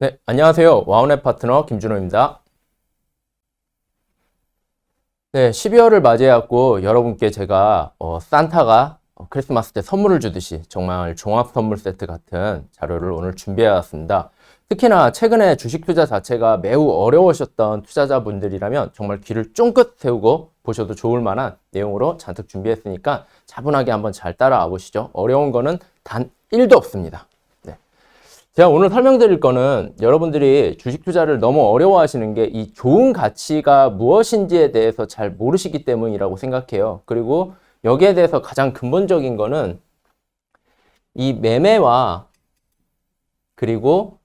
네, 안녕하세요. 와운의 파트너 김준호입니다. 네, 12월을 맞이해갖고 여러분께 제가 산타가 크리스마스 때 선물을 주듯이 정말 종합 선물 세트 같은 자료를 오늘 준비해왔습니다. 특히나 최근에 주식 투자 자체가 매우 어려우셨던 투자자분들이라면 정말 귀를 쫑긋 세우고 보셔도 좋을 만한 내용으로 잔뜩 준비했으니까 차분하게 한번 잘 따라와 보시죠. 어려운 거는 단 1도 없습니다. 제가 오늘 설명드릴 거는 여러분들이 주식 투자를 너무 어려워하시는 게 이 좋은 가치가 무엇인지에 대해서 잘 모르시기 때문이라고 생각해요. 그리고 여기에 대해서 가장 근본적인 거는 이 매매와 그리고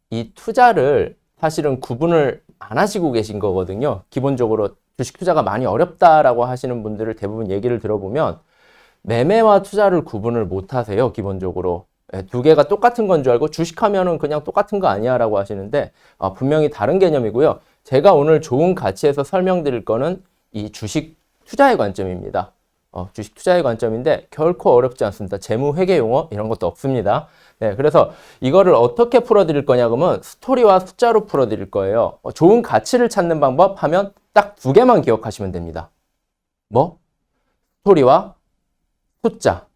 이 투자를 사실은 구분을 안 하시고 계신 거거든요. 기본적으로 주식 투자가 많이 어렵다라고 하시는 분들을 대부분 얘기를 들어보면 매매와 투자를 구분을 못 하세요, 기본적으로. 두 개가 똑같은 건 줄 알고 주식하면은 그냥 똑같은 거 아니야 라고 하시는데 분명히 다른 개념이고요. 제가 오늘 좋은 가치에서 설명드릴 거는 이 주식 투자의 관점입니다. 주식 투자의 관점인데 결코 어렵지 않습니다. 재무 회계 용어 이런 것도 없습니다. 네, 그래서 이거를 어떻게 풀어드릴 거냐 그러면 스토리와 숫자로 풀어드릴 거예요. 좋은 가치를 찾는 방법 하면 딱 두 개만 기억하시면 됩니다. 뭐? 스토리와 숫자.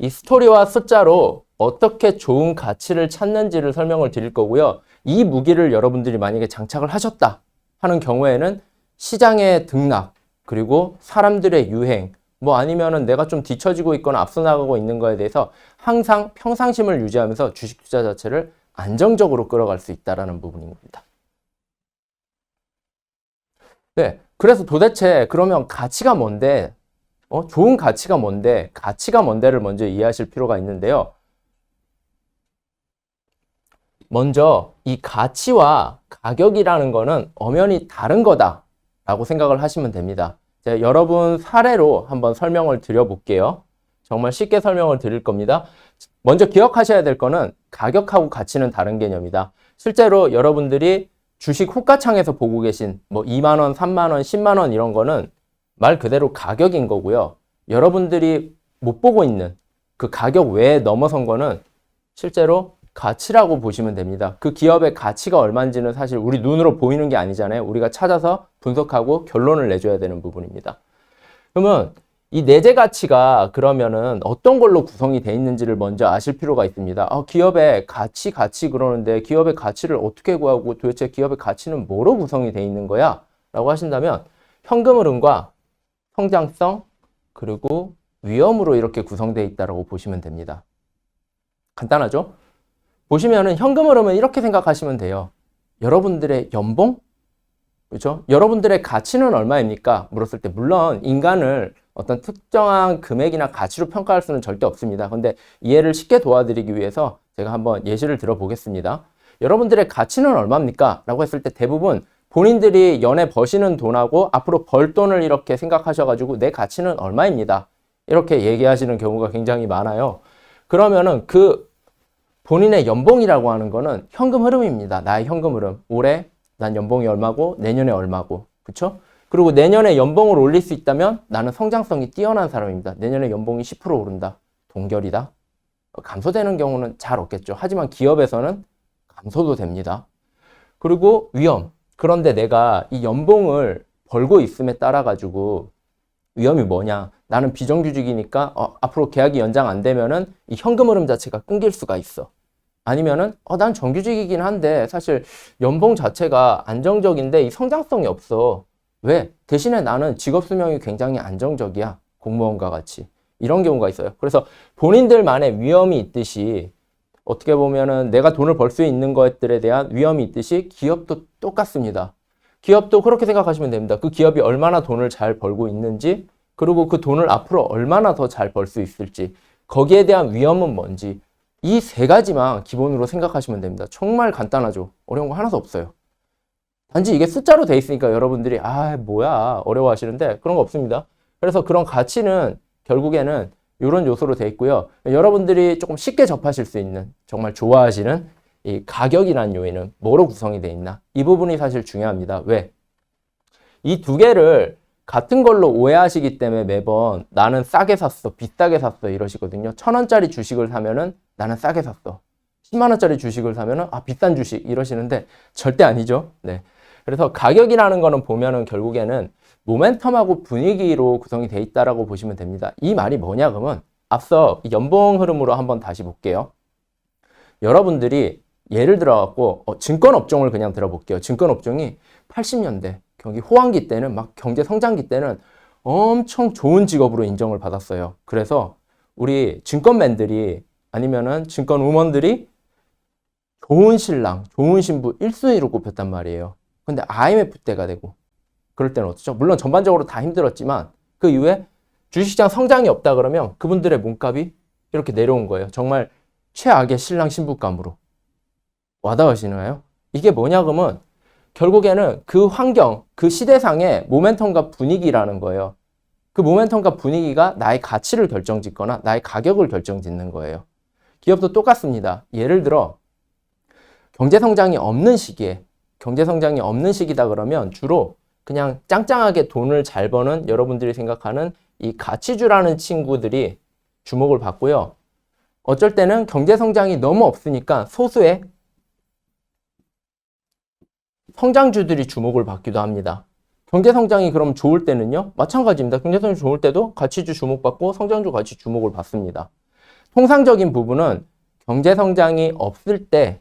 이 스토리와 숫자로 어떻게 좋은 가치를 찾는지를 설명을 드릴 거고요. 이 무기를 여러분들이 만약에 장착을 하셨다 하는 경우에는 시장의 등락, 그리고 사람들의 유행, 뭐 아니면은 내가 좀 뒤처지고 있거나 앞서 나가고 있는 거에 대해서 항상 평상심을 유지하면서 주식 투자 자체를 안정적으로 끌어갈 수 있다라는 부분입니다. 네, 그래서 도대체 그러면 가치가 뭔데? 좋은 가치가 뭔데? 가치가 뭔데를 먼저 이해하실 필요가 있는데요. 먼저 이 가치와 가격이라는 거는 엄연히 다른 거다라고 생각을 하시면 됩니다. 제가 여러분 사례로 한번 설명을 드려볼게요. 정말 쉽게 설명을 드릴 겁니다. 먼저 기억하셔야 될 거는 가격하고 가치는 다른 개념이다. 실제로 여러분들이 주식 호가창에서 보고 계신 뭐 2만 원, 3만 원, 10만 원 이런 거는 말 그대로 가격인 거고요. 여러분들이 못 보고 있는 그 가격 외에 넘어선 거는 실제로 가치라고 보시면 됩니다. 그 기업의 가치가 얼마인지는 사실 우리 눈으로 보이는 게 아니잖아요. 우리가 찾아서 분석하고 결론을 내줘야 되는 부분입니다. 그러면 이 내재 가치가 그러면은 어떤 걸로 구성이 돼 있는지를 먼저 아실 필요가 있습니다. 기업의 가치 그러는데 기업의 가치를 어떻게 구하고 도대체 기업의 가치는 뭐로 구성이 돼 있는 거야? 라고 하신다면 현금 흐름과 성장성 그리고 위험으로 이렇게 구성되어 있다고 보시면 됩니다. 간단하죠? 보시면은 현금 흐름은 이렇게 생각하시면 돼요. 여러분들의 연봉? 그렇죠? 여러분들의 가치는 얼마입니까? 물었을 때 물론 인간을 어떤 특정한 금액이나 가치로 평가할 수는 절대 없습니다. 근데 이해를 쉽게 도와드리기 위해서 제가 한번 예시를 들어보겠습니다. 여러분들의 가치는 얼마입니까? 라고 했을 때 대부분 본인들이 연애 버시는 돈하고 앞으로 벌 돈을 이렇게 생각하셔가지고 내 가치는 얼마입니다. 이렇게 얘기하시는 경우가 굉장히 많아요. 그러면은 그 본인의 연봉이라고 하는 거는 현금 흐름입니다. 나의 현금 흐름. 올해 난 연봉이 얼마고 내년에 얼마고. 그쵸? 그리고 내년에 연봉을 올릴 수 있다면 나는 성장성이 뛰어난 사람입니다. 내년에 연봉이 10% 오른다. 동결이다. 감소되는 경우는 잘 없겠죠. 하지만 기업에서는 감소도 됩니다. 그리고 위험. 그런데 내가 이 연봉을 벌고 있음에 따라 가지고 위험이 뭐냐? 나는 비정규직이니까 앞으로 계약이 연장 안 되면은 이 현금 흐름 자체가 끊길 수가 있어. 아니면은 난 정규직이긴 한데 사실 연봉 자체가 안정적인데 이 성장성이 없어. 왜? 대신에 나는 직업 수명이 굉장히 안정적이야. 공무원과 같이. 이런 경우가 있어요. 그래서 본인들만의 위험이 있듯이 어떻게 보면은 내가 돈을 벌 수 있는 것들에 대한 위험이 있듯이 기업도 똑같습니다. 기업도 그렇게 생각하시면 됩니다. 그 기업이 얼마나 돈을 잘 벌고 있는지, 그리고 그 돈을 앞으로 얼마나 더 잘 벌 수 있을지, 거기에 대한 위험은 뭔지, 이 세 가지만 기본으로 생각하시면 됩니다. 정말 간단하죠. 어려운 거 하나도 없어요. 단지 이게 숫자로 돼 있으니까 여러분들이 뭐야 어려워하시는데 그런 거 없습니다. 그래서 그런 가치는 결국에는 이런 요소로 돼 있고요. 여러분들이 조금 쉽게 접하실 수 있는 정말 좋아하시는 이 가격이라는 요인은 뭐로 구성이 돼 있나? 이 부분이 사실 중요합니다. 왜? 이 두 개를 같은 걸로 오해하시기 때문에 매번 나는 싸게 샀어, 비싸게 샀어 이러시거든요. 1,000원짜리 주식을 사면은 나는 싸게 샀어. 10만 원짜리 주식을 사면은 비싼 주식 이러시는데 절대 아니죠. 네. 그래서 가격이라는 거는 보면은 결국에는 모멘텀하고 분위기로 구성이 돼 있다라고 보시면 됩니다. 이 말이 뭐냐 그러면 앞서 연봉 흐름으로 한번 다시 볼게요. 여러분들이 예를 들어 갖고 증권 업종을 그냥 들어볼게요. 증권 업종이 80년대 경기 호황기 때는 막 경제 성장기 때는 엄청 좋은 직업으로 인정을 받았어요. 그래서 우리 증권맨들이 아니면은 증권 우먼들이 좋은 신랑, 좋은 신부 1순위로 꼽혔단 말이에요. 근데 IMF 때가 되고 그럴 때는 어떻죠? 물론 전반적으로 다 힘들었지만 그 이후에 주식시장 성장이 없다 그러면 그분들의 몸값이 이렇게 내려온 거예요. 정말 최악의 신랑 신부감으로. 와닿으시나요? 이게 뭐냐 그러면 결국에는 그 환경, 그 시대상의 모멘텀과 분위기라는 거예요. 그 모멘텀과 분위기가 나의 가치를 결정짓거나 나의 가격을 결정짓는 거예요. 기업도 똑같습니다. 예를 들어 경제성장이 없는 시기에 경제성장이 없는 시기다 그러면 주로 그냥 짱짱하게 돈을 잘 버는 여러분들이 생각하는 이 가치주라는 친구들이 주목을 받고요. 어쩔 때는 경제성장이 너무 없으니까 소수의 성장주들이 주목을 받기도 합니다. 경제성장이 그럼 좋을 때는요? 마찬가지입니다. 경제성장이 좋을 때도 가치주 주목받고 성장주 같이 주목을 받습니다. 통상적인 부분은 경제성장이 없을 때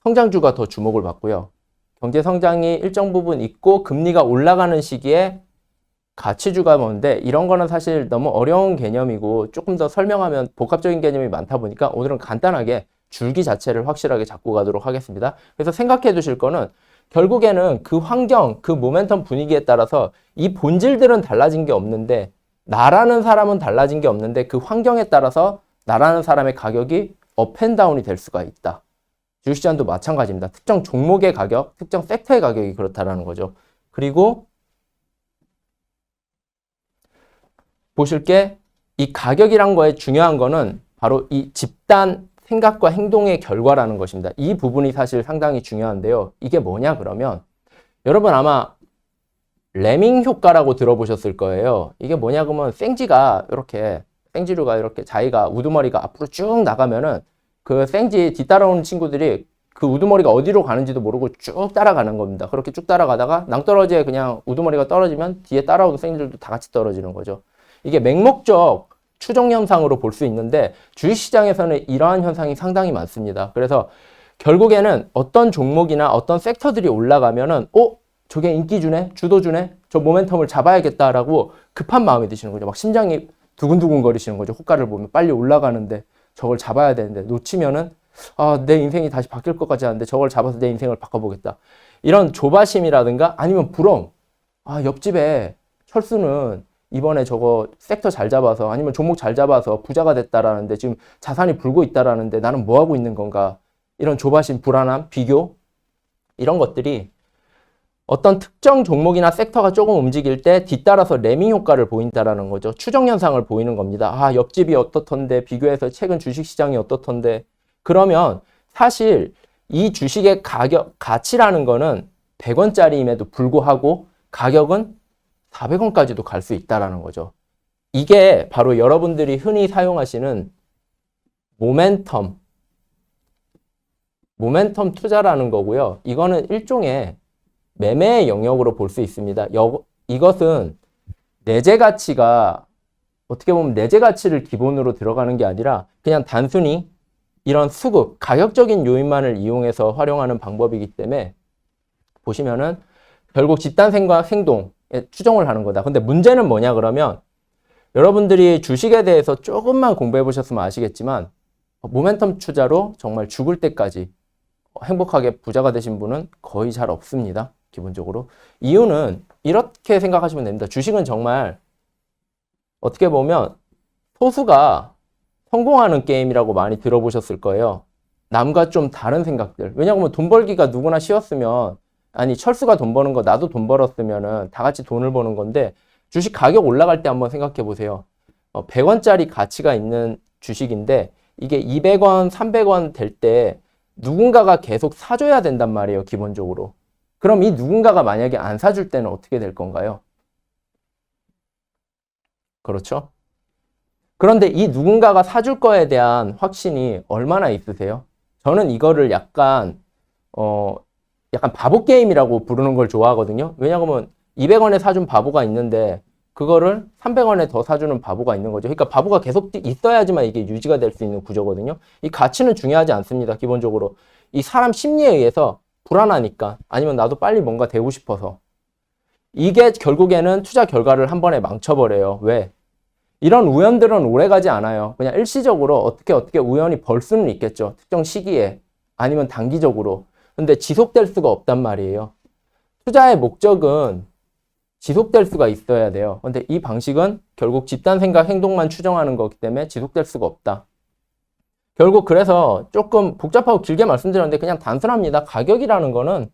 성장주가 더 주목을 받고요. 경제성장이 일정 부분 있고 금리가 올라가는 시기에 가치주가 뭔데 이런 거는 사실 너무 어려운 개념이고 조금 더 설명하면 복합적인 개념이 많다 보니까 오늘은 간단하게 줄기 자체를 확실하게 잡고 가도록 하겠습니다. 그래서 생각해 두실 거는 결국에는 그 환경, 그 모멘텀 분위기에 따라서 이 본질들은 달라진 게 없는데 나라는 사람은 달라진 게 없는데 그 환경에 따라서 나라는 사람의 가격이 업앤다운이 될 수가 있다. 주식시장도 마찬가지입니다. 특정 종목의 가격, 특정 섹터의 가격이 그렇다라는 거죠. 그리고 보실 게 이 가격이란 거에 중요한 거는 바로 이 집단 생각과 행동의 결과라는 것입니다. 이 부분이 사실 상당히 중요한데요. 이게 뭐냐 그러면 여러분 아마 레밍 효과라고 들어보셨을 거예요. 이게 뭐냐 그러면 생지류가 이렇게 자기가 우두머리가 앞으로 쭉 나가면은 그 생지 뒤따라오는 친구들이 그 우두머리가 어디로 가는지도 모르고 쭉 따라가는 겁니다. 그렇게 쭉 따라가다가 낭떠러지에 그냥 우두머리가 떨어지면 뒤에 따라오는 생지들도 다 같이 떨어지는 거죠. 이게 맹목적 추정 현상으로 볼 수 있는데 주식시장에서는 이러한 현상이 상당히 많습니다. 그래서 결국에는 어떤 종목이나 어떤 섹터들이 올라가면은 저게 인기주네, 주도주네, 저 모멘텀을 잡아야겠다라고 급한 마음이 드시는 거죠. 막 심장이 두근두근 거리시는 거죠. 호가를 보면 빨리 올라가는데 저걸 잡아야 되는데 놓치면은 내 인생이 다시 바뀔 것 같지 않은데 저걸 잡아서 내 인생을 바꿔보겠다. 이런 조바심이라든가 아니면 부러움. 옆집에 철수는 이번에 저거 섹터 잘 잡아서 아니면 종목 잘 잡아서 부자가 됐다라는데 지금 자산이 불고 있다라는데 나는 뭐 하고 있는 건가? 이런 조바심, 불안함, 비교 이런 것들이 어떤 특정 종목이나 섹터가 조금 움직일 때 뒤따라서 레밍 효과를 보인다라는 거죠. 추정 현상을 보이는 겁니다. 옆집이 어떻던데 비교해서 최근 주식시장이 어떻던데 그러면 사실 이 주식의 가치라는 거는 100원짜리임에도 불구하고 가격은 400원까지도 갈 수 있다라는 거죠. 이게 바로 여러분들이 흔히 사용하시는 모멘텀 투자라는 거고요. 이거는 일종의 매매의 영역으로 볼 수 있습니다. 이것은 내재 가치가 어떻게 보면 내재 가치를 기본으로 들어가는 게 아니라 그냥 단순히 이런 수급, 가격적인 요인만을 이용해서 활용하는 방법이기 때문에 보시면은 결국 집단 행동에 추정을 하는 거다. 근데 문제는 뭐냐 그러면 여러분들이 주식에 대해서 조금만 공부해 보셨으면 아시겠지만 모멘텀 투자로 정말 죽을 때까지 행복하게 부자가 되신 분은 거의 잘 없습니다. 기본적으로. 이유는 이렇게 생각하시면 됩니다. 주식은 정말 어떻게 보면 소수가 성공하는 게임이라고 많이 들어보셨을 거예요. 남과 좀 다른 생각들. 왜냐하면 돈 벌기가 누구나 쉬웠으면 철수가 돈 버는 거 나도 돈 벌었으면은 다 같이 돈을 버는 건데 주식 가격 올라갈 때 한번 생각해 보세요. 100원짜리 가치가 있는 주식인데 이게 200원, 300원 될 때 누군가가 계속 사줘야 된단 말이에요. 기본적으로. 그럼 이 누군가가 만약에 안 사줄 때는 어떻게 될 건가요? 그렇죠? 그런데 이 누군가가 사줄 거에 대한 확신이 얼마나 있으세요? 저는 이거를 약간 바보 게임이라고 부르는 걸 좋아하거든요. 왜냐하면 200원에 사준 바보가 있는데 그거를 300원에 더 사주는 바보가 있는 거죠. 그러니까 바보가 계속 있어야지만 이게 유지가 될 수 있는 구조거든요. 이 가치는 중요하지 않습니다. 기본적으로. 이 사람 심리에 의해서 불안하니까 아니면 나도 빨리 뭔가 되고 싶어서 이게 결국에는 투자 결과를 한 번에 망쳐버려요. 왜? 이런 우연들은 오래가지 않아요. 그냥 일시적으로 어떻게 우연히 벌 수는 있겠죠. 특정 시기에 아니면 단기적으로. 근데 지속될 수가 없단 말이에요. 투자의 목적은 지속될 수가 있어야 돼요. 근데 이 방식은 결국 집단 생각 행동만 추정하는 거기 때문에 지속될 수가 없다. 결국 그래서 조금 복잡하고 길게 말씀드렸는데 그냥 단순합니다. 가격이라는 거는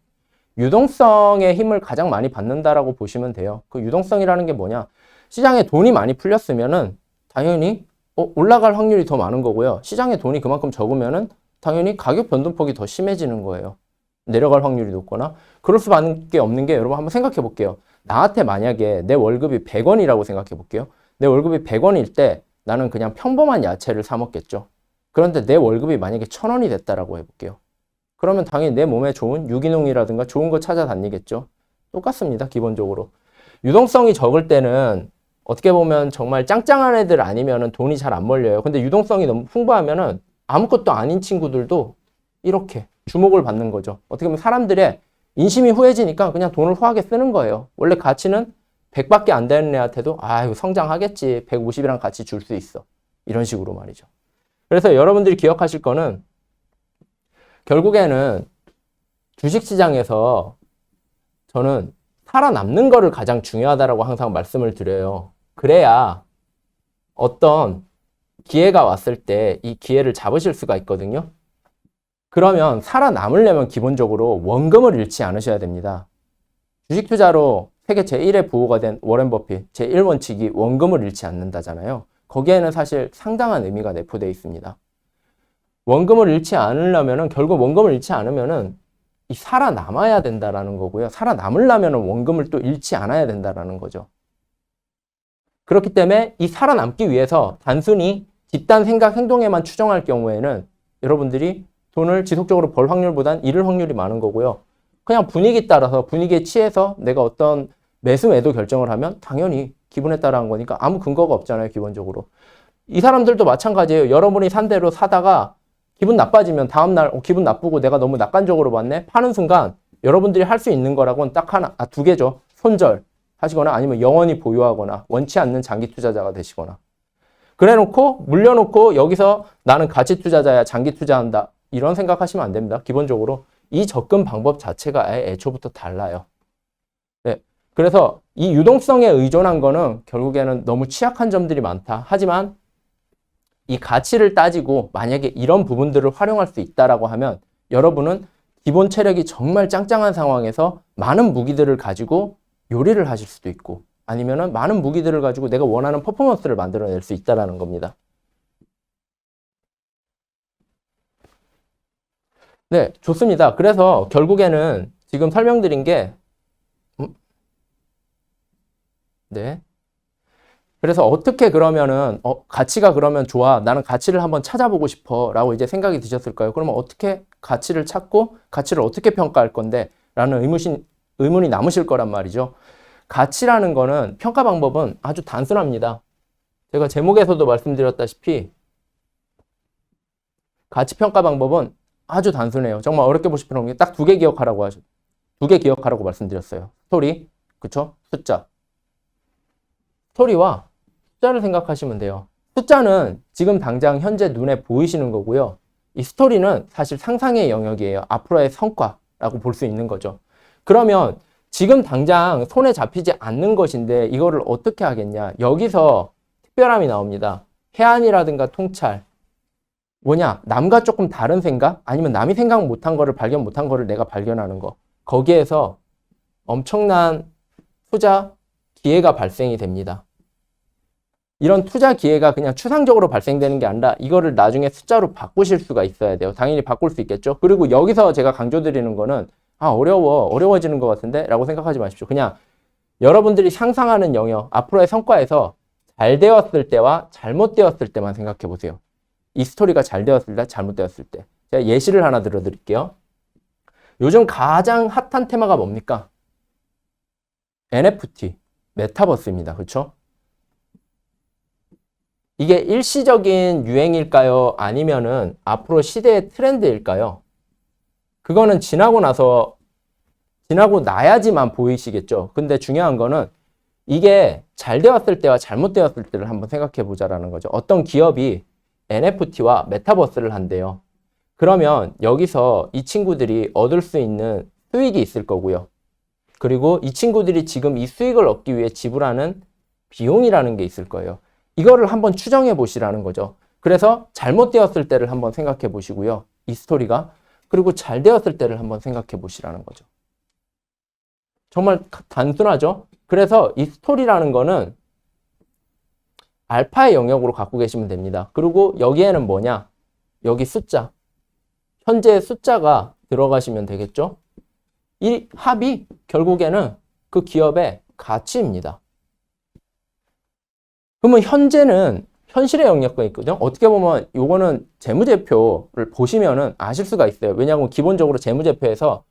유동성의 힘을 가장 많이 받는다라고 보시면 돼요. 그 유동성이라는 게 뭐냐? 시장에 돈이 많이 풀렸으면은 당연히 올라갈 확률이 더 많은 거고요. 시장에 돈이 그만큼 적으면은 당연히 가격 변동폭이 더 심해지는 거예요. 내려갈 확률이 높거나 그럴 수밖에 없는 게 여러분 한번 생각해 볼게요. 나한테 만약에 내 월급이 100원이라고 생각해 볼게요. 내 월급이 100원일 때 나는 그냥 평범한 야채를 사 먹겠죠. 그런데 내 월급이 만약에 1000원이 됐다라고 해볼게요. 그러면 당연히 내 몸에 좋은 유기농이라든가 좋은 거 찾아다니겠죠. 똑같습니다. 기본적으로. 유동성이 적을 때는 어떻게 보면 정말 짱짱한 애들 아니면은 돈이 잘 안 몰려요. 근데 유동성이 너무 풍부하면은 아무것도 아닌 친구들도 이렇게 주목을 받는 거죠. 어떻게 보면 사람들의 인심이 후해지니까 그냥 돈을 후하게 쓰는 거예요. 원래 가치는 100밖에 안 되는 애한테도 이거 성장하겠지. 150이랑 같이 줄 수 있어. 이런 식으로 말이죠. 그래서 여러분들이 기억하실 거는 결국에는 주식시장에서 저는 살아남는 거를 가장 중요하다라고 항상 말씀을 드려요. 그래야 어떤 기회가 왔을 때 이 기회를 잡으실 수가 있거든요. 그러면 살아남으려면 기본적으로 원금을 잃지 않으셔야 됩니다. 주식 투자로 세계 제1의 부호가 된 워렌 버핏 제1원칙이 원금을 잃지 않는다잖아요. 거기에는 사실 상당한 의미가 내포되어 있습니다. 원금을 잃지 않으려면은 결국 원금을 잃지 않으면은 이 살아남아야 된다라는 거고요. 살아남으려면은 원금을 또 잃지 않아야 된다라는 거죠. 그렇기 때문에 이 살아남기 위해서 단순히 집단 생각 행동에만 추정할 경우에는 여러분들이 돈을 지속적으로 벌 확률보단 잃을 확률이 많은 거고요. 그냥 분위기 따라서 분위기에 취해서 내가 어떤 매수 매도 결정을 하면 당연히 기분에 따라 한 거니까 아무 근거가 없잖아요. 기본적으로. 이 사람들도 마찬가지예요. 여러분이 산 대로 사다가 기분 나빠지면 다음날 기분 나쁘고 내가 너무 낙관적으로 봤네. 파는 순간 여러분들이 할 수 있는 거라고는 딱 하나, 두 개죠. 손절 하시거나 아니면 영원히 보유하거나 원치 않는 장기 투자자가 되시거나. 그래 놓고 물려놓고 여기서 나는 가치 투자자야, 장기 투자한다. 이런 생각하시면 안 됩니다. 기본적으로 이 접근 방법 자체가 애초부터 달라요. 네. 그래서 이 유동성에 의존한 거는 결국에는 너무 취약한 점들이 많다. 하지만 이 가치를 따지고 만약에 이런 부분들을 활용할 수 있다라고 하면 여러분은 기본 체력이 정말 짱짱한 상황에서 많은 무기들을 가지고 요리를 하실 수도 있고 아니면은 많은 무기들을 가지고 내가 원하는 퍼포먼스를 만들어낼 수 있다라는 겁니다. 네, 좋습니다. 그래서 결국에는 지금 설명드린 게 네. 그래서 어떻게 그러면은 가치가 그러면 좋아. 나는 가치를 한번 찾아보고 싶어. 라고 이제 생각이 드셨을까요? 그러면 어떻게 가치를 찾고 가치를 어떻게 평가할 건데? 라는 의문이 남으실 거란 말이죠. 가치라는 거는 평가 방법은 아주 단순합니다. 제가 제목에서도 말씀드렸다시피 가치 평가 방법은 아주 단순해요. 정말 어렵게 보실 필요 없는 게 딱 두 개 기억하라고 두 개 기억하라고 말씀드렸어요. 스토리, 그쵸? 숫자. 스토리와 숫자를 생각하시면 돼요. 숫자는 지금 당장 현재 눈에 보이시는 거고요. 이 스토리는 사실 상상의 영역이에요. 앞으로의 성과라고 볼 수 있는 거죠. 그러면 지금 당장 손에 잡히지 않는 것인데 이거를 어떻게 하겠냐. 여기서 특별함이 나옵니다. 해안이라든가 통찰. 뭐냐? 남과 조금 다른 생각? 아니면 남이 생각 못한 거를 발견 못한 거를 내가 발견하는 거. 거기에서 엄청난 투자 기회가 발생이 됩니다. 이런 투자 기회가 그냥 추상적으로 발생되는 게 아니라 이거를 나중에 숫자로 바꾸실 수가 있어야 돼요. 당연히 바꿀 수 있겠죠. 그리고 여기서 제가 강조드리는 거는 어려워지는 것 같은데? 라고 생각하지 마십시오. 그냥 여러분들이 상상하는 영역, 앞으로의 성과에서 잘 되었을 때와 잘못되었을 때만 생각해 보세요. 이 스토리가 잘 되었을 때, 잘못되었을 때. 제가 예시를 하나 들어드릴게요. 요즘 가장 핫한 테마가 뭡니까? NFT, 메타버스입니다. 그렇죠? 이게 일시적인 유행일까요? 아니면은 앞으로 시대의 트렌드일까요? 그거는 지나고 나야지만 보이시겠죠. 근데 중요한 거는 이게 잘 되었을 때와 잘못되었을 때를 한번 생각해 보자라는 거죠. 어떤 기업이 NFT와 메타버스를 한대요. 그러면 여기서 이 친구들이 얻을 수 있는 수익이 있을 거고요. 그리고 이 친구들이 지금 이 수익을 얻기 위해 지불하는 비용이라는 게 있을 거예요. 이거를 한번 추정해 보시라는 거죠. 그래서 잘못되었을 때를 한번 생각해 보시고요. 이 스토리가. 그리고 잘 되었을 때를 한번 생각해 보시라는 거죠. 정말 단순하죠? 그래서 이 스토리라는 거는 알파의 영역으로 갖고 계시면 됩니다. 그리고 여기에는 뭐냐? 여기 숫자. 현재 숫자가 들어가시면 되겠죠? 이 합이 결국에는 그 기업의 가치입니다. 그러면 현재는 현실의 영역이 있거든요. 어떻게 보면 요거는 재무제표를 보시면은 아실 수가 있어요. 왜냐하면 기본적으로 재무제표에서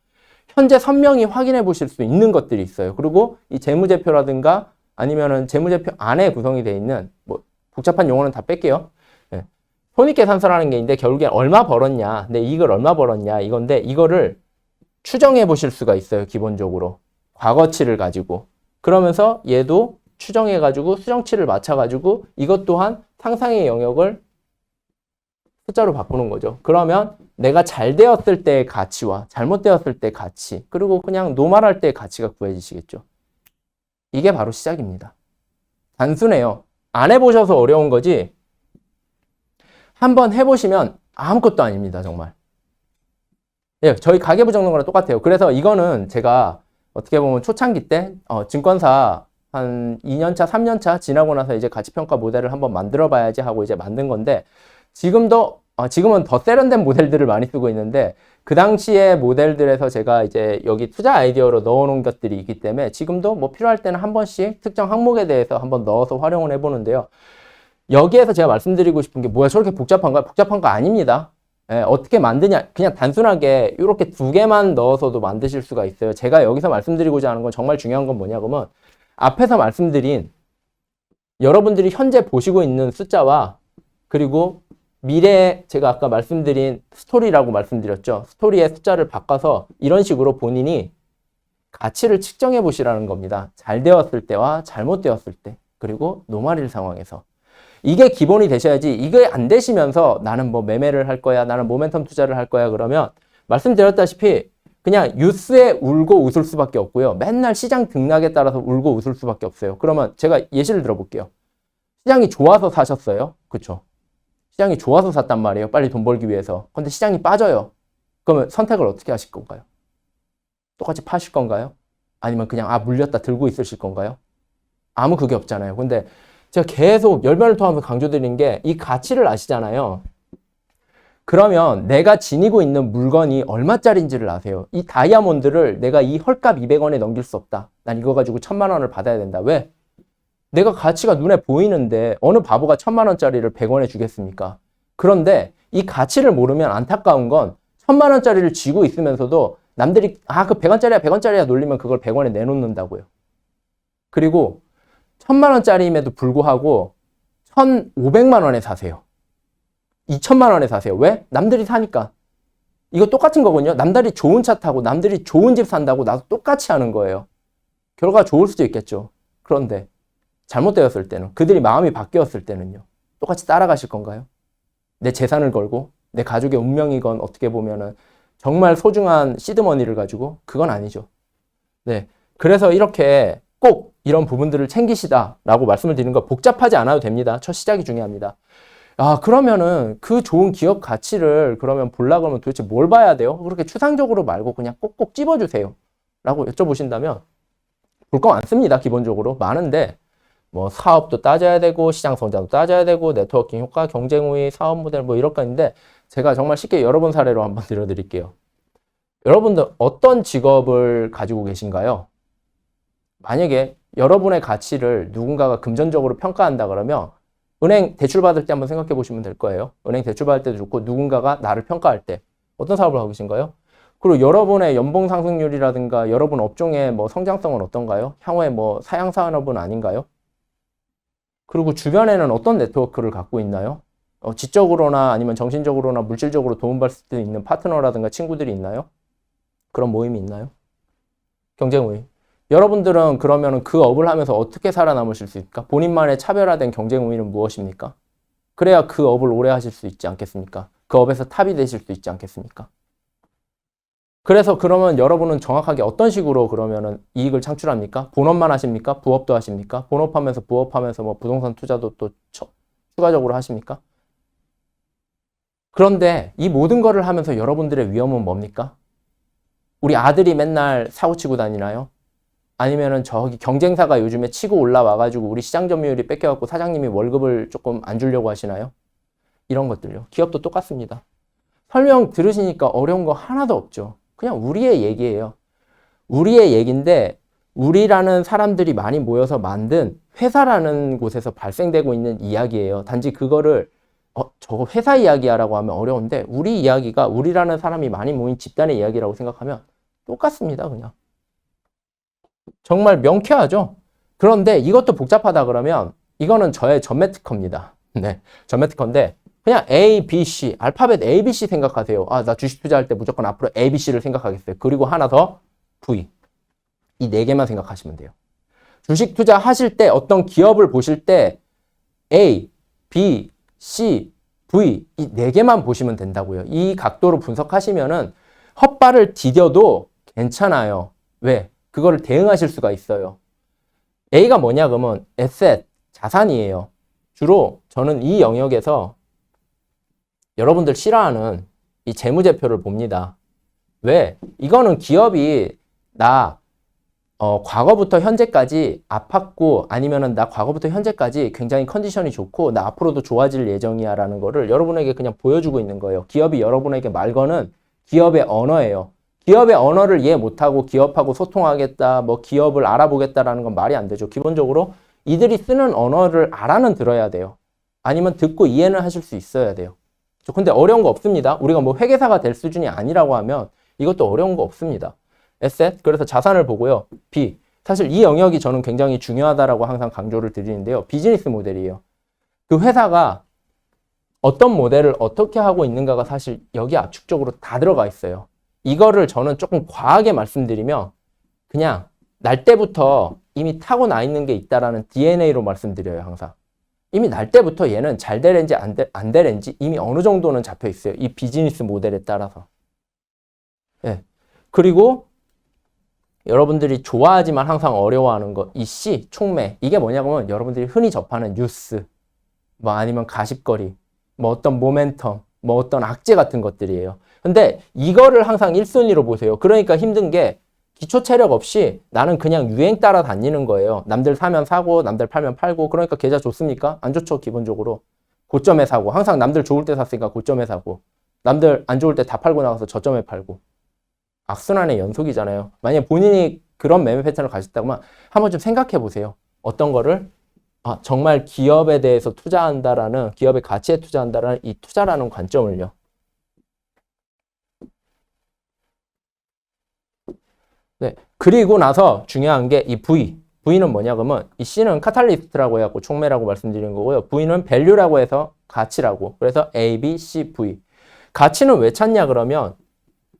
현재 선명히 확인해 보실 수 있는 것들이 있어요. 그리고 이 재무제표라든가 아니면은 재무제표 안에 구성이 되어 있는 뭐 복잡한 용어는 다 뺄게요. 네. 손익계산서라는 게 있는데 결국에 얼마 벌었냐, 내 이익을 얼마 벌었냐 이건데 이거를 추정해 보실 수가 있어요. 기본적으로 과거치를 가지고 그러면서 얘도 추정해 가지고 수정치를 맞춰 가지고 이것 또한 상상의 영역을 숫자로 바꾸는 거죠. 그러면 내가 잘 되었을 때의 가치와 잘못되었을 때의 가치 그리고 그냥 노말할 때의 가치가 구해지시겠죠. 이게 바로 시작입니다. 단순해요. 안 해보셔서 어려운 거지 한번 해보시면 아무것도 아닙니다. 정말. 예, 저희 가계부 적는 거랑 똑같아요. 그래서 이거는 제가 어떻게 보면 초창기 때 증권사 한 2년차, 3년차 지나고 나서 이제 가치평가 모델을 한번 만들어 봐야지 하고 이제 만든 건데 지금은 더 세련된 모델들을 많이 쓰고 있는데 그 당시의 모델들에서 제가 이제 여기 투자 아이디어로 넣어놓은 것들이 있기 때문에 지금도 뭐 필요할 때는 한 번씩 특정 항목에 대해서 한번 넣어서 활용을 해보는데요. 여기에서 제가 말씀드리고 싶은 게 뭐야 저렇게 복잡한가? 복잡한 거 아닙니다. 예, 어떻게 만드냐 그냥 단순하게 이렇게 두 개만 넣어서도 만드실 수가 있어요. 제가 여기서 말씀드리고자 하는 건 정말 중요한 건 뭐냐 그러면 앞에서 말씀드린 여러분들이 현재 보시고 있는 숫자와 그리고 미래에 제가 아까 말씀드린 스토리라고 말씀드렸죠. 스토리의 숫자를 바꿔서 이런 식으로 본인이 가치를 측정해 보시라는 겁니다. 잘 되었을 때와 잘못되었을 때 그리고 노말일 상황에서 이게 기본이 되셔야지 이게 안 되시면서 나는 뭐 매매를 할 거야 나는 모멘텀 투자를 할 거야 그러면 말씀드렸다시피 그냥 뉴스에 울고 웃을 수밖에 없고요. 맨날 시장 등락에 따라서 울고 웃을 수밖에 없어요. 그러면 제가 예시를 들어볼게요. 시장이 좋아서 사셨어요. 그렇죠? 시장이 좋아서 샀단 말이에요. 빨리 돈 벌기 위해서. 근데 시장이 빠져요. 그러면 선택을 어떻게 하실 건가요? 똑같이 파실 건가요? 아니면 그냥 물렸다 들고 있으실 건가요? 아무 그게 없잖아요. 근데 제가 계속 열변을 토하면서 강조드린 게 이 가치를 아시잖아요. 그러면 내가 지니고 있는 물건이 얼마짜리인지를 아세요. 이 다이아몬드를 내가 이 헐값 200원에 넘길 수 없다. 난 이거 가지고 1000만 원을 받아야 된다. 왜? 내가 가치가 눈에 보이는데 어느 바보가 1000만 원짜리를 100원에 주겠습니까? 그런데 이 가치를 모르면 안타까운 건 1000만 원짜리를 쥐고 있으면서도 남들이 그 100원짜리야 100원짜리야 놀리면 그걸 100원에 내놓는다고요. 그리고 1000만 원짜리임에도 불구하고 1500만 원에 사세요. 2000만 원에 사세요. 왜? 남들이 사니까. 이거 똑같은 거군요. 남들이 좋은 차 타고 남들이 좋은 집 산다고 나도 똑같이 하는 거예요. 결과가 좋을 수도 있겠죠. 그런데 잘못되었을 때는 그들이 마음이 바뀌었을 때는요. 똑같이 따라가실 건가요? 내 재산을 걸고 내 가족의 운명이건 어떻게 보면은 정말 소중한 시드머니를 가지고 그건 아니죠. 네. 그래서 이렇게 꼭 이런 부분들을 챙기시다라고 말씀을 드리는 거 복잡하지 않아도 됩니다. 첫 시작이 중요합니다. 그러면은 그 좋은 기업 가치를 그러면 보려고 하면 도대체 뭘 봐야 돼요? 그렇게 추상적으로 말고 그냥 꼭꼭 찝어주세요. 라고 여쭤보신다면 볼 거 많습니다. 기본적으로. 많은데 뭐 사업도 따져야 되고 시장 성장도 따져야 되고 네트워킹 효과, 경쟁 우위, 사업 모델 뭐 이럴 거 있는데 제가 정말 쉽게 여러분 사례로 한번 들려드릴게요. 여러분들 어떤 직업을 가지고 계신가요? 만약에 여러분의 가치를 누군가가 금전적으로 평가한다 그러면 은행 대출 받을 때 한번 생각해 보시면 될 거예요. 은행 대출 받을 때도 좋고 누군가가 나를 평가할 때 어떤 사업을 하고 계신가요? 그리고 여러분의 연봉 상승률이라든가 여러분 업종의 뭐 성장성은 어떤가요? 향후에 뭐 사양 산업은 아닌가요? 그리고 주변에는 어떤 네트워크를 갖고 있나요? 지적으로나 아니면 정신적으로나 물질적으로 도움받을 수 있는 파트너라든가 친구들이 있나요? 그런 모임이 있나요? 경쟁 모임. 여러분들은 그러면 그 업을 하면서 어떻게 살아남으실 수 있을까? 본인만의 차별화된 경쟁 우위는 무엇입니까? 그래야 그 업을 오래 하실 수 있지 않겠습니까? 그 업에서 탑이 되실 수 있지 않겠습니까? 그래서 그러면 여러분은 정확하게 어떤 식으로 그러면은 이익을 창출합니까? 본업만 하십니까? 부업도 하십니까? 본업하면서 부업하면서 뭐 부동산 투자도 또 추가적으로 하십니까? 그런데 이 모든 거를 하면서 여러분들의 위험은 뭡니까? 우리 아들이 맨날 사고 치고 다니나요? 아니면은 저기 경쟁사가 요즘에 치고 올라와가지고 우리 시장 점유율이 뺏겨갖고 사장님이 월급을 조금 안 주려고 하시나요? 이런 것들요. 기업도 똑같습니다. 설명 들으시니까 어려운 거 하나도 없죠. 그냥 우리의 얘기예요. 우리의 얘기인데 우리라는 사람들이 많이 모여서 만든 회사라는 곳에서 발생되고 있는 이야기예요. 단지 그거를 저거 회사 이야기야라고 하면 어려운데 우리 이야기가 우리라는 사람이 많이 모인 집단의 이야기라고 생각하면 똑같습니다. 그냥. 정말 명쾌하죠? 그런데 이것도 복잡하다 그러면 이거는 저의 전매특허입니다. 네, 전매특허인데 그냥 A, B, C, 알파벳 A, B, C 생각하세요. 나 주식 투자할 때 무조건 앞으로 A, B, C를 생각하겠어요. 그리고 하나 더 V. 이 네 개만 생각하시면 돼요. 주식 투자 하실 때 어떤 기업을 보실 때 A, B, C, V 이 네 개만 보시면 된다고요. 이 각도로 분석하시면은 헛발을 디뎌도 괜찮아요. 왜? 그거를 대응하실 수가 있어요. A가 뭐냐 그러면 에셋, 자산이에요. 주로 저는 이 영역에서 여러분들 싫어하는 이 재무제표를 봅니다. 왜? 이거는 기업이 나 과거부터 현재까지 아팠고 아니면은 나 과거부터 현재까지 굉장히 컨디션이 좋고 나 앞으로도 좋아질 예정이야 라는 거를 여러분에게 그냥 보여주고 있는 거예요. 기업이 여러분에게 말 거는 기업의 언어예요. 기업의 언어를 이해 못하고 기업하고 소통하겠다, 뭐 기업을 알아보겠다라는 건 말이 안 되죠. 기본적으로 이들이 쓰는 언어를 알아는 들어야 돼요. 아니면 듣고 이해는 하실 수 있어야 돼요. 근데 어려운 거 없습니다. 우리가 뭐 회계사가 될 수준이 아니라고 하면 이것도 어려운 거 없습니다. 에셋, 그래서 자산을 보고요. B, 사실 이 영역이 저는 굉장히 중요하다라고 항상 강조를 드리는데요. 비즈니스 모델이에요. 그 회사가 어떤 모델을 어떻게 하고 있는가가 사실 여기 압축적으로 다 들어가 있어요. 이거를 저는 조금 과하게 말씀드리면 그냥 날 때부터 이미 타고나 있는 게 있다라는 DNA로 말씀드려요. 항상. 이미 날 때부터 얘는 잘 되는지 안 되는지 이미 어느 정도는 잡혀 있어요. 이 비즈니스 모델에 따라서. 예. 그리고 여러분들이 좋아하지만 항상 어려워하는 거, 이 C, 촉매. 이게 뭐냐면 여러분들이 흔히 접하는 뉴스, 뭐 아니면 가십거리, 뭐 어떤 모멘텀, 뭐 어떤 악재 같은 것들이에요. 근데 이거를 항상 1순위로 보세요. 그러니까 힘든 게 기초 체력 없이 나는 그냥 유행 따라 다니는 거예요. 남들 사면 사고, 남들 팔면 팔고. 그러니까 계좌 좋습니까? 안 좋죠, 기본적으로. 고점에 사고. 항상 남들 좋을 때 샀으니까 고점에 사고. 남들 안 좋을 때 다 팔고 나가서 저점에 팔고. 악순환의 연속이잖아요. 만약에 본인이 그런 매매 패턴을 가졌다면 한번 좀 생각해 보세요. 어떤 거를 정말 기업에 대해서 투자한다라는, 기업의 가치에 투자한다라는 이 투자라는 관점을요. 네. 그리고 나서 중요한 게 이 V. V는 뭐냐 그러면 이 C는 카탈리스트라고 해갖고 촉매라고 말씀드리는 거고요. V는 밸류라고 해서 가치라고. 그래서 A, B, C, V. 가치는 왜 찾냐 그러면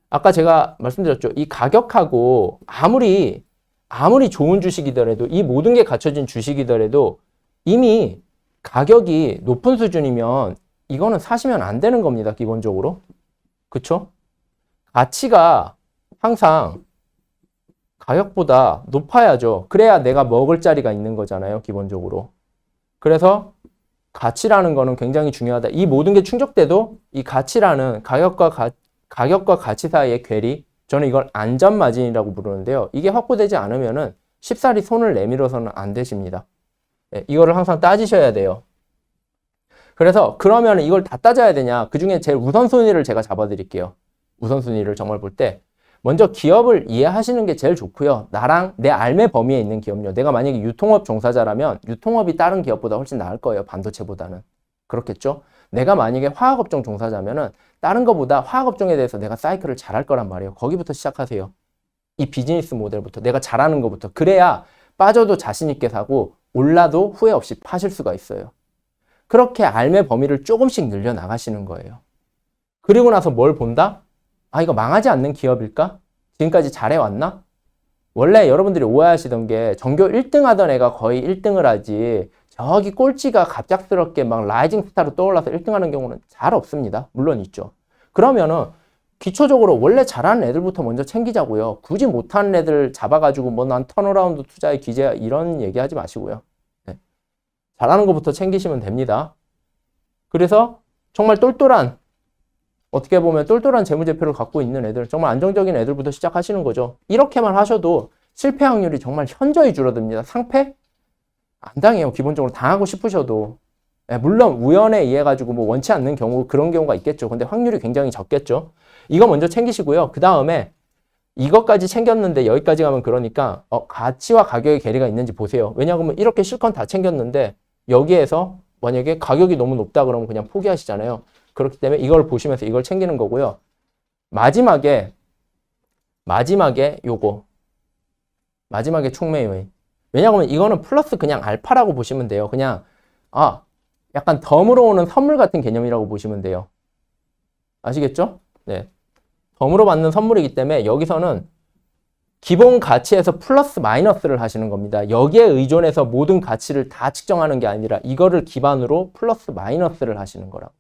아까 제가 말씀드렸죠. 이 가격하고 아무리 좋은 주식이더라도 이 모든 게 갖춰진 주식이더라도 이미 가격이 높은 수준이면 이거는 사시면 안 되는 겁니다. 기본적으로. 그쵸? 가치가 항상 가격보다 높아야죠. 그래야 내가 먹을 자리가 있는 거잖아요. 기본적으로. 그래서 가치라는 거는 굉장히 중요하다. 이 모든 게 충족돼도 이 가치라는 가격과 가치 사이의 괴리, 저는 이걸 안전마진이라고 부르는데요. 이게 확보되지 않으면은 쉽사리 손을 내밀어서는 안 되십니다. 네, 이거를 항상 따지셔야 돼요. 그래서 그러면 이걸 다 따져야 되냐? 그 중에 제일 우선순위를 제가 잡아드릴게요. 우선순위를 정말 볼 때 먼저 기업을 이해하시는 게 제일 좋고요. 나랑 내 알매 범위에 있는 기업요. 내가 만약에 유통업 종사자라면 유통업이 다른 기업보다 훨씬 나을 거예요. 반도체보다는. 그렇겠죠? 내가 만약에 화학업종 종사자면은 다른 거보다 화학업종에 대해서 내가 사이클을 잘할 거란 말이에요. 거기부터 시작하세요. 이 비즈니스 모델부터 내가 잘하는 것부터. 그래야 빠져도 자신 있게 사고 올라도 후회 없이 파실 수가 있어요. 그렇게 알매 범위를 조금씩 늘려 나가시는 거예요. 그리고 나서 뭘 본다? 아, 이거 망하지 않는 기업일까? 지금까지 잘해왔나? 원래 여러분들이 오해하시던 게 전교 1등 하던 애가 거의 1등을 하지 저기 꼴찌가 갑작스럽게 막 라이징 스타로 떠올라서 1등 하는 경우는 잘 없습니다. 물론 있죠. 그러면은 기초적으로 원래 잘하는 애들부터 먼저 챙기자고요. 굳이 못하는 애들 잡아가지고 뭐 난 턴어라운드 투자에 기재야 이런 얘기하지 마시고요. 네. 잘하는 것부터 챙기시면 됩니다. 그래서 정말 똘똘한 어떻게 보면 똘똘한 재무제표를 갖고 있는 애들, 정말 안정적인 애들부터 시작하시는 거죠. 이렇게만 하셔도 실패 확률이 정말 현저히 줄어듭니다. 상패? 안 당해요. 기본적으로 당하고 싶으셔도. 물론 우연에 의해 가지고 뭐 원치 않는 경우 그런 경우가 있겠죠. 근데 확률이 굉장히 적겠죠. 이거 먼저 챙기시고요. 그 다음에 이것까지 챙겼는데 여기까지 가면 그러니까 가치와 가격의 괴리가 있는지 보세요. 왜냐하면 이렇게 실컷 다 챙겼는데 여기에서 만약에 가격이 너무 높다 그러면 그냥 포기하시잖아요. 그렇기 때문에 이걸 보시면서 이걸 챙기는 거고요. 마지막에 요거 마지막에 촉매 요인. 왜냐하면 이거는 플러스 그냥 알파라고 보시면 돼요. 그냥 약간 덤으로 오는 선물 같은 개념이라고 보시면 돼요. 아시겠죠? 네. 덤으로 받는 선물이기 때문에 여기서는 기본 가치에서 플러스 마이너스를 하시는 겁니다. 여기에 의존해서 모든 가치를 다 측정하는 게 아니라 이거를 기반으로 플러스 마이너스를 하시는 거라고.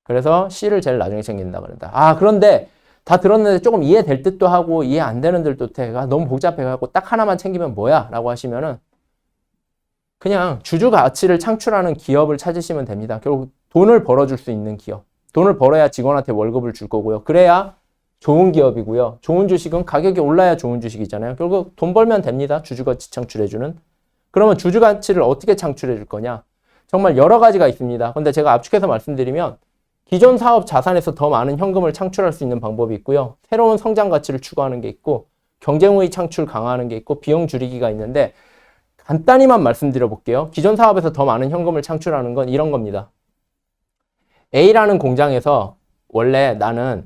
그래서 C를 제일 나중에 챙긴다 그런다. 그런데 다 들었는데 조금 이해될 듯도 하고 이해 안 되는 듯도 해. 너무 복잡해갖고 딱 하나만 챙기면 뭐야? 라고 하시면은 그냥 주주 가치를 창출하는 기업을 찾으시면 됩니다. 결국 돈을 벌어줄 수 있는 기업. 돈을 벌어야 직원한테 월급을 줄 거고요. 그래야 좋은 기업이고요. 좋은 주식은 가격이 올라야 좋은 주식이잖아요. 결국 돈 벌면 됩니다. 주주가치 창출해주는. 그러면 주주가치를 어떻게 창출해 줄 거냐? 정말 여러 가지가 있습니다. 근데 제가 압축해서 말씀드리면 기존 사업 자산에서 더 많은 현금을 창출할 수 있는 방법이 있고요. 새로운 성장 가치를 추구하는 게 있고 경쟁의 창출 강화하는 게 있고 비용 줄이기가 있는데 간단히만 말씀드려 볼게요. 기존 사업에서 더 많은 현금을 창출하는 건 이런 겁니다. A라는 공장에서 원래 나는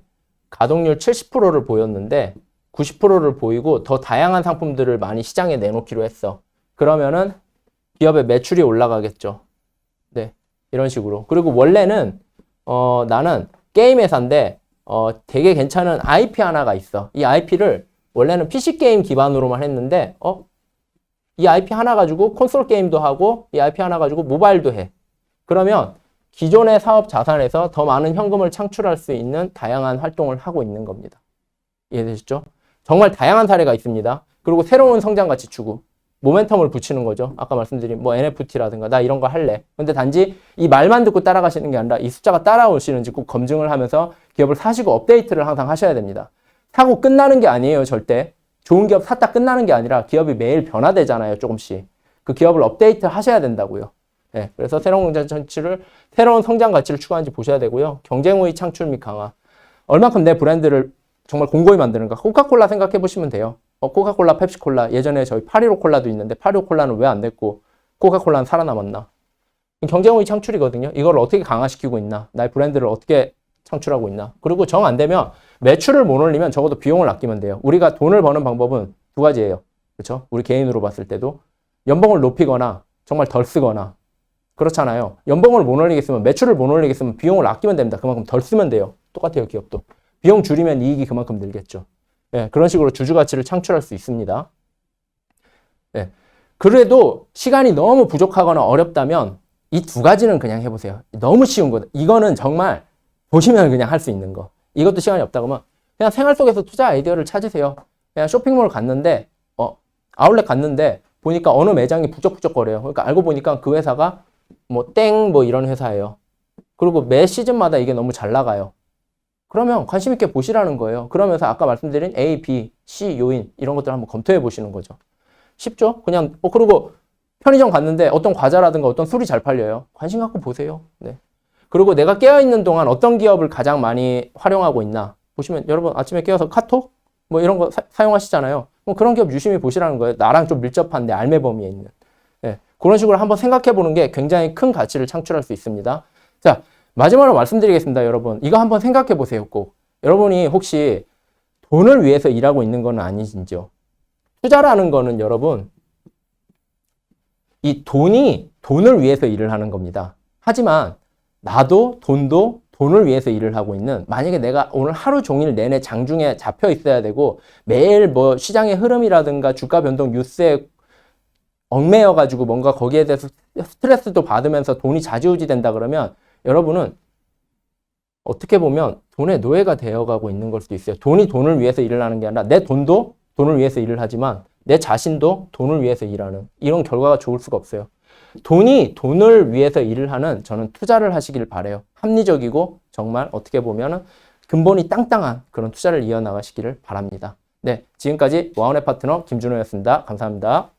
가동률 70%를 보였는데 90%를 보이고 더 다양한 상품들을 많이 시장에 내놓기로 했어. 그러면은 기업의 매출이 올라가겠죠. 네, 이런 식으로. 그리고 원래는 나는 게임 회사인데 되게 괜찮은 IP 하나가 있어. 이 IP를 원래는 PC 게임 기반으로만 했는데 이 IP 하나 가지고 콘솔 게임도 하고 이 IP 하나 가지고 모바일도 해. 그러면 기존의 사업 자산에서 더 많은 현금을 창출할 수 있는 다양한 활동을 하고 있는 겁니다. 이해되시죠? 정말 다양한 사례가 있습니다. 그리고 새로운 성장 가치 추구, 모멘텀을 붙이는 거죠. 아까 말씀드린 뭐 NFT라든가 나 이런 거 할래. 근데 단지 이 말만 듣고 따라가시는 게 아니라 이 숫자가 따라오시는지 꼭 검증을 하면서 기업을 사시고 업데이트를 항상 하셔야 됩니다. 사고 끝나는 게 아니에요, 절대. 좋은 기업 샀다 끝나는 게 아니라 기업이 매일 변화되잖아요, 조금씩. 그 기업을 업데이트 하셔야 된다고요. 네, 그래서 새로운 성장 가치를 추구하는지 보셔야 되고요. 경쟁의 창출 및 강화. 얼만큼 내 브랜드를 정말 공고히 만드는가. 코카콜라 생각해 보시면 돼요. 코카콜라, 펩시콜라. 예전에 저희 815 콜라도 있는데 815 콜라는 왜 안 됐고 코카콜라는 살아남았나. 경쟁의 창출이거든요. 이걸 어떻게 강화시키고 있나. 나의 브랜드를 어떻게 창출하고 있나. 그리고 정 안 되면 매출을 못 올리면 적어도 비용을 아끼면 돼요. 우리가 돈을 버는 방법은 두 가지예요. 그렇죠? 우리 개인으로 봤을 때도 연봉을 높이거나 정말 덜 쓰거나. 그렇잖아요. 연봉을 못 올리겠으면 매출을 못 올리겠으면 비용을 아끼면 됩니다. 그만큼 덜 쓰면 돼요. 똑같아요, 기업도. 비용 줄이면 이익이 그만큼 늘겠죠. 네, 그런 식으로 주주 가치를 창출할 수 있습니다. 네, 그래도 시간이 너무 부족하거나 어렵다면 이 두 가지는 그냥 해보세요. 너무 쉬운 거. 이거는 정말 보시면 그냥 할 수 있는 거. 이것도 시간이 없다 그러면 그냥 생활 속에서 투자 아이디어를 찾으세요. 그냥 쇼핑몰 갔는데 아울렛 갔는데 보니까 어느 매장이 부쩍부쩍거려요. 그러니까 알고 보니까 그 회사가 뭐 이런 회사예요. 그리고 매 시즌마다 이게 너무 잘 나가요. 그러면 관심 있게 보시라는 거예요. 그러면서 아까 말씀드린 A, B, C 요인 이런 것들을 한번 검토해 보시는 거죠. 쉽죠? 그냥 그리고 편의점 갔는데 어떤 과자라든가 어떤 술이 잘 팔려요. 관심 갖고 보세요. 네. 그리고 내가 깨어있는 동안 어떤 기업을 가장 많이 활용하고 있나 보시면 여러분 아침에 깨어서 카톡 뭐 이런 거 사용하시잖아요. 그런 기업 유심히 보시라는 거예요. 나랑 좀 밀접한데 알매 범위에 있는. 네. 그런 식으로 한번 생각해 보는 게 굉장히 큰 가치를 창출할 수 있습니다. 자, 마지막으로 말씀드리겠습니다, 여러분. 이거 한번 생각해 보세요, 꼭. 여러분이 혹시 돈을 위해서 일하고 있는 건 아니신지요? 투자라는 거는 여러분, 이 돈을 위해서 일을 하는 겁니다. 하지만 나도 돈도 돈을 위해서 일을 하고 있는, 만약에 내가 오늘 하루 종일 내내 장중에 잡혀 있어야 되고 매일 뭐 시장의 흐름이라든가 주가 변동 뉴스에 얽매여 가지고 뭔가 거기에 대해서 스트레스도 받으면서 돈이 좌지우지 된다 그러면 여러분은 어떻게 보면 돈의 노예가 되어가고 있는 걸 수도 있어요. 돈이 돈을 위해서 일을 하는 게 아니라 내 돈도 돈을 위해서 일을 하지만 내 자신도 돈을 위해서 일하는, 이런 결과가 좋을 수가 없어요. 돈이 돈을 위해서 일을 하는, 저는 투자를 하시길 바라요. 합리적이고 정말 어떻게 보면 근본이 땅땅한 그런 투자를 이어나가시기를 바랍니다. 네, 지금까지 와운의 파트너 김준호였습니다. 감사합니다.